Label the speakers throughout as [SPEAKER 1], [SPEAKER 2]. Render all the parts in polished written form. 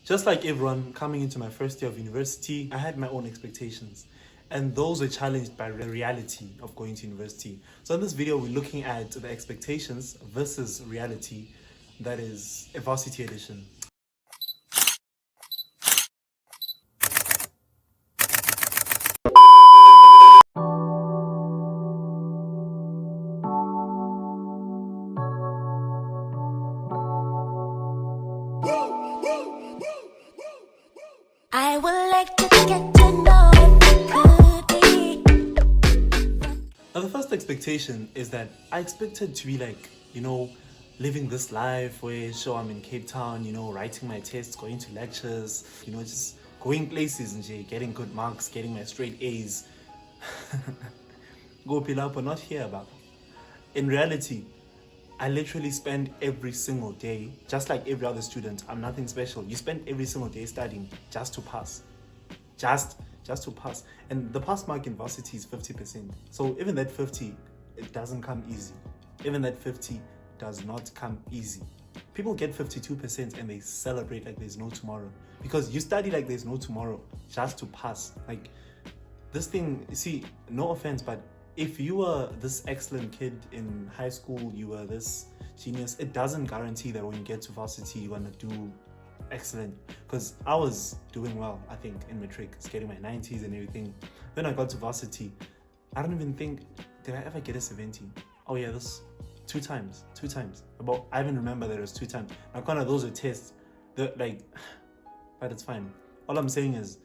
[SPEAKER 1] Just like everyone coming into my first year of university, I had my own expectations. And those were challenged by the reality of going to university. So in this video, we're looking at the expectations versus reality, that is a varsity edition.
[SPEAKER 2] I would like to get to know if it could be.
[SPEAKER 1] Now the first expectation is that I expected to be like, living this life where sure I'm in Cape Town, writing my tests, going to lectures, just going places and getting good marks, getting my straight A's. Go pill up or not here about. In reality, I literally spend every single day, just like every other student. I'm nothing special. You spend every single day studying just to pass. Just to pass. And the pass mark in varsity is 50%. So even that 50, it doesn't come easy. Even that 50 does not come easy. People get 52% and they celebrate like there's no tomorrow. Because you study like there's no tomorrow just to pass. Like this thing, see, no offense, but if you were this excellent kid in high school, you were this genius, it doesn't guarantee that when you get to varsity, you're gonna do excellent. Because I was doing well, I think, in matric, getting my 90s and everything. Then I got to varsity. I don't even think, did I ever get a 70? Oh yeah, this two times. I even remember that it was 2 times. Now, kind of those are tests, but it's fine. All I'm saying is,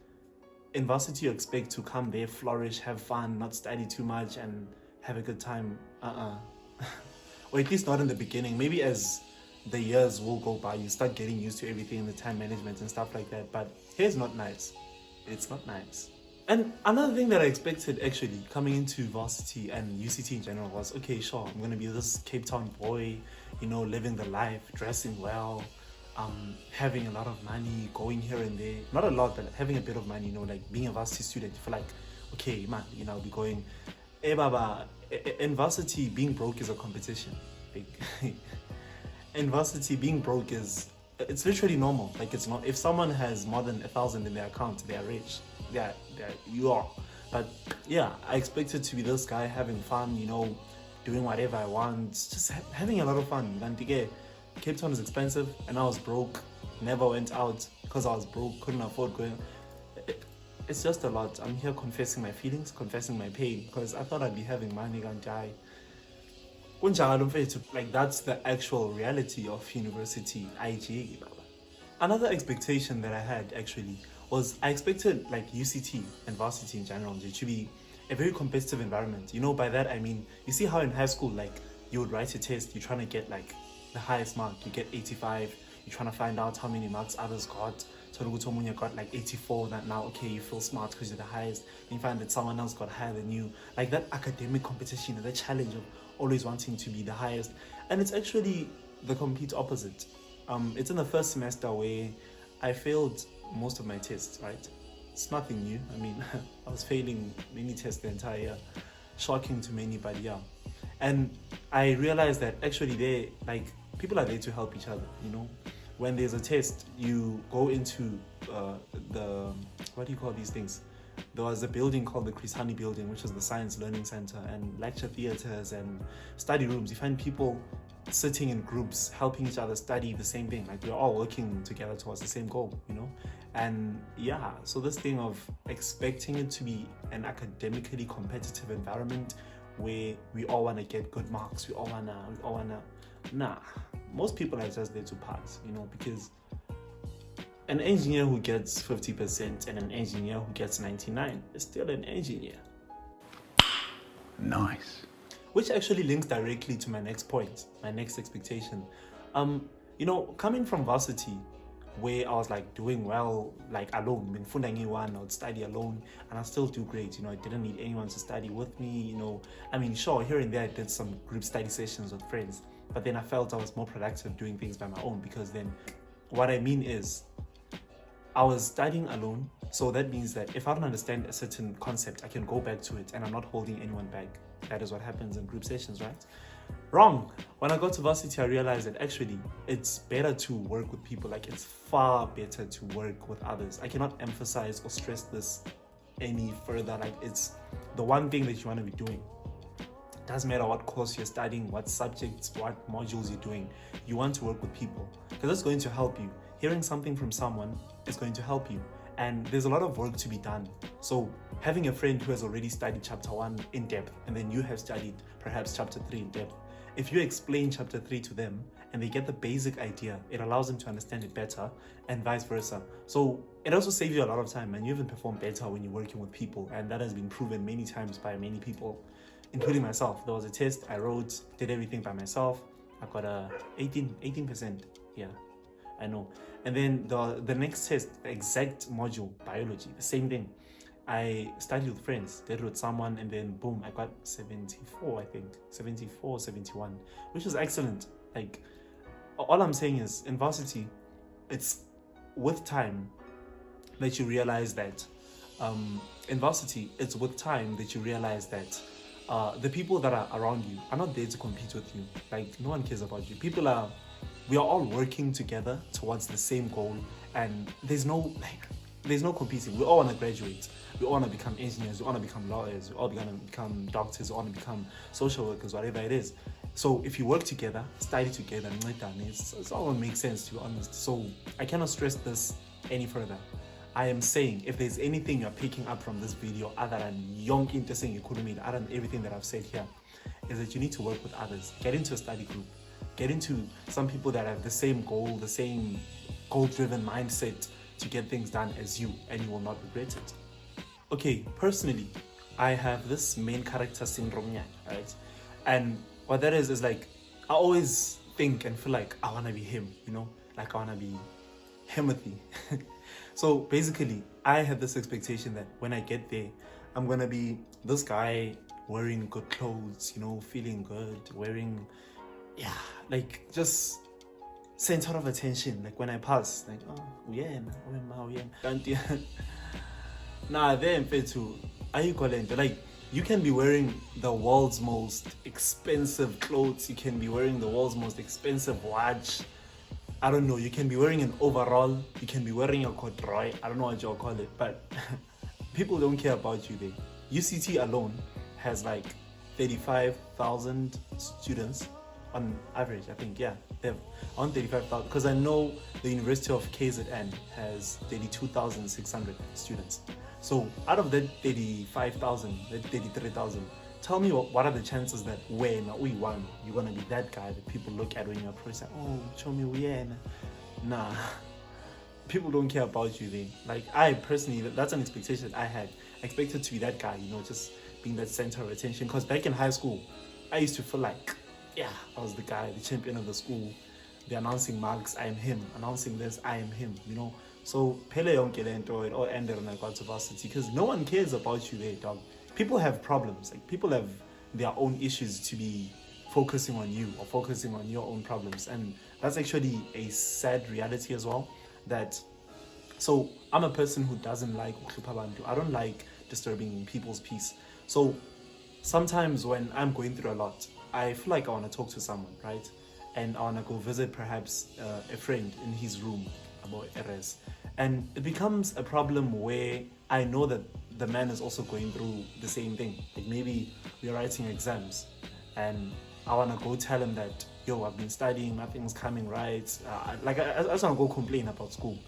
[SPEAKER 1] in varsity, you expect to come there, flourish, have fun, not study too much, and have a good time. Or at least not in the beginning. Maybe as the years will go by, you start getting used to everything, the time management and stuff like that. But here's not nice. It's not nice. And another thing that I expected actually coming into varsity and UCT in general was, okay, sure, I'm gonna be this Cape Town boy, living the life, dressing well, having a lot of money, going here and there. Not a lot, but having a bit of money, like being a varsity student, you feel like, okay, man, I'll be going, baba. In varsity, being broke is a competition. In varsity, being broke it's literally normal. Like, it's not, if someone has more than 1,000 in their account, they are rich. You are. But yeah, I expected to be this guy having fun, doing whatever I want, just having a lot of fun. Cape Town is expensive and I was broke, never went out because I was broke, couldn't afford going. It's just a lot. I'm here confessing my feelings, confessing my pain, because I thought I'd be having money and die. Like, that's the actual reality of university. Another expectation that I had actually was I expected like UCT and varsity in general to be a very competitive environment. By that I mean, you see how in high school, like, you would write a test, you're trying to get like the highest mark, you get 85, you're trying to find out how many marks others got. So you got like 84, that now, okay, you feel smart because you're the highest. And you find that someone else got higher than you. Like that academic competition, the challenge of always wanting to be the highest. And it's actually the complete opposite. It's in the first semester where I failed most of my tests, right? It's nothing new. I mean, I was failing many tests the entire year. Shocking to many, but yeah. And I realized that actually people are there to help each other, When there's a test, you go into what do you call these things? There was a building called the Chris Hani building, which is the Science Learning Center, and lecture theaters and study rooms. You find people sitting in groups, helping each other study the same thing. Like, we're all working together towards the same goal, And yeah, so this thing of expecting it to be an academically competitive environment where we all want to get good marks, we all wanna, nah. Most people are just there to pass, because an engineer who gets 50% and an engineer who gets 99 is still an engineer.
[SPEAKER 3] Nice.
[SPEAKER 1] Which actually links directly to my next point, my next expectation. Coming from varsity, where I was like doing well, like alone, I would study alone and I still do great. I didn't need anyone to study with me. I mean, sure, here and there I did some group study sessions with friends, but then I felt I was more productive doing things by my own, because then what I mean is I was studying alone. So that means that if I don't understand a certain concept, I can go back to it and I'm not holding anyone back. That is what happens in group sessions, right? Wrong. When I got to varsity, I realized that actually it's better to work with people. Like, it's far better to work with others. I cannot emphasize or stress this any further. Like, it's the one thing that you want to be doing. Doesn't matter what course you're studying, what subjects, what modules you're doing. You want to work with people because that's going to help you. Hearing something from someone is going to help you. And there's a lot of work to be done. So having a friend who has already studied chapter 1 in depth, and then you have studied perhaps chapter 3 in depth, if you explain chapter 3 to them and they get the basic idea, it allows them to understand it better, and vice versa. So it also saves you a lot of time, and you even perform better when you're working with people, and that has been proven many times by many people, including myself. There was a test I wrote, did everything by myself. I got a 18%. Yeah, I know. And then the next test, the exact module, biology, the same thing. I studied with friends, did it with someone, and then boom, I got 74, I think. 74, 71, which is excellent. Like, all I'm saying is, in varsity, it's with time that you realize that, in varsity, it's with time that you realize that the people that are around you are not there to compete with you. Like, no one cares about you. We are all working together towards the same goal, and there's no competing. We all want to graduate. We all want to become engineers. We all want to become lawyers. We all want to become doctors. We all want to become social workers, whatever it is. So if you work together, study together, it's all going to make sense, to be honest. So I cannot stress this any further. I am saying, if there's anything you're picking up from this video other than young interesting economy, other than everything that I've said here, is that you need to work with others. Get into a study group. Get into some people that have the same goal, the same goal-driven mindset to get things done as you, and you will not regret it. Okay, personally, I have this main character syndrome, right? And what that is like, I always think and feel like I want to be him, like I want to be Timothy. So basically, I had this expectation that when I get there, I'm going to be this guy wearing good clothes, feeling good, wearing, like just center of attention. Like when I pass, like, oh, yeah. Nah, then too. Are you calling? Like, you can be wearing the world's most expensive clothes. You can be wearing the world's most expensive watch. I don't know. You can be wearing an overall. You can be wearing a corduroy. I don't know what you'll call it, but people don't care about you there. UCT alone has like 35,000 students on average, I think. Yeah, they have on 35,000, because I know the University of KZN has 32,600 students. So out of that 35,000, that 33,000, tell me what are the chances that when we won, you're gonna be that guy that people look at when you approach, like, oh, show me when. Nah, people don't care about you there. Like, I personally, that's an expectation that I had. I expected to be that guy, just being that center of attention. Because back in high school, I used to feel like, I was the guy, the champion of the school. They're announcing marks, I am him. Announcing this, I am him, So Pele yonke lento, it all ended when I got to varsity, because no one cares about you there, dog. People have problems. Like, people have their own issues to be focusing on you or focusing on your own problems. And that's actually a sad reality as well. So I'm a person who doesn't like ukhlupha. I don't like disturbing people's peace. So sometimes when I'm going through a lot, I feel like I want to talk to someone, right? And I want to go visit perhaps a friend in his room about RS. And it becomes a problem where I know that the man is also going through the same thing. Like, maybe we're writing exams and I want to go tell him that, yo, I've been studying, nothing's coming right. I just want to go complain about school.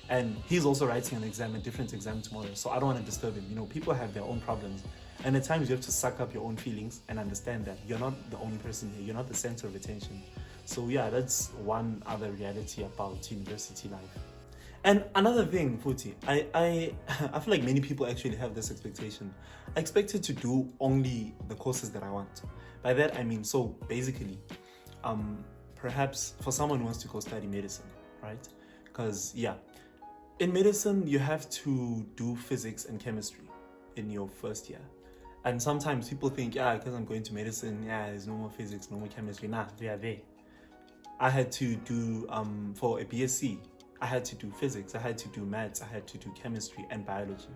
[SPEAKER 1] And he's also writing a different exam tomorrow. So I don't want to disturb him. People have their own problems. And at times you have to suck up your own feelings and understand that you're not the only person here. You're not the center of attention. So that's one other reality about university life. And another thing, Futi, I feel like many people actually have this expectation. I expected to do only the courses that I want. By that I mean, so basically, perhaps for someone who wants to go study medicine, right? Because in medicine you have to do physics and chemistry in your first year. And sometimes people think, because I'm going to medicine, there's no more physics, no more chemistry. Nah, they are there. I had to do, for a BSc, I had to do physics, I had to do maths, I had to do chemistry and biology.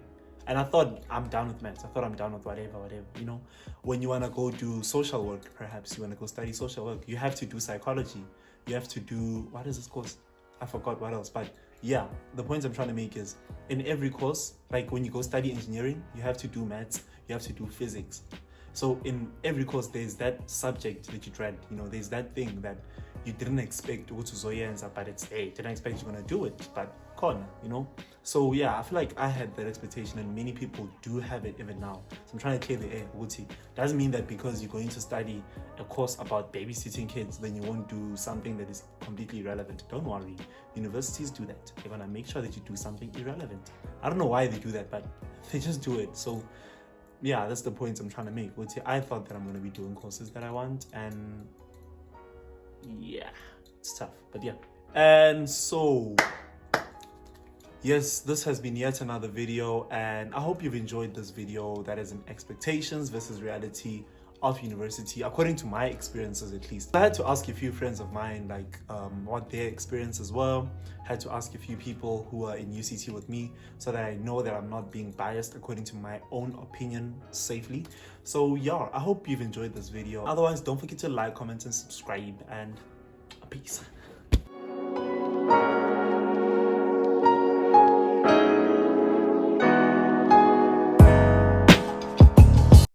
[SPEAKER 1] And I thought I'm down with maths. I thought I'm down with whatever, you know. When you want to go do social work, perhaps you want to go study social work, you have to do psychology. You have to do, what is this course? I forgot what else. But yeah, the point I'm trying to make is in every course, like when you go study engineering, you have to do maths, you have to do physics. So in every course, there's that subject that you dread, you know, there's that thing that you didn't expect to answer, but it's there. Didn't expect you're gonna do it, but con, you know. So yeah, I feel like I had that expectation, and many people do have it even now. So I'm trying to clear the air. Doesn't mean that because you're going to study a course about babysitting kids, then you won't do something that is completely irrelevant. Don't worry, universities do that. They're gonna make sure that you do something irrelevant. I don't know why they do that, but they just do it. So yeah, that's the point I'm trying to make. I thought that I'm gonna be doing courses that I want, and yeah, it's tough, but yeah. And so yes, this has been yet another video, and I hope you've enjoyed this video that is in expectations versus reality of university, according to my experiences at least. I had to ask a few friends of mine like what their experiences were. Had to ask a few people who are in UCT with me so that I know that I'm not being biased according to my own opinion safely. So yeah, I hope you've enjoyed this video. Otherwise, don't forget to like, comment, and subscribe, and peace.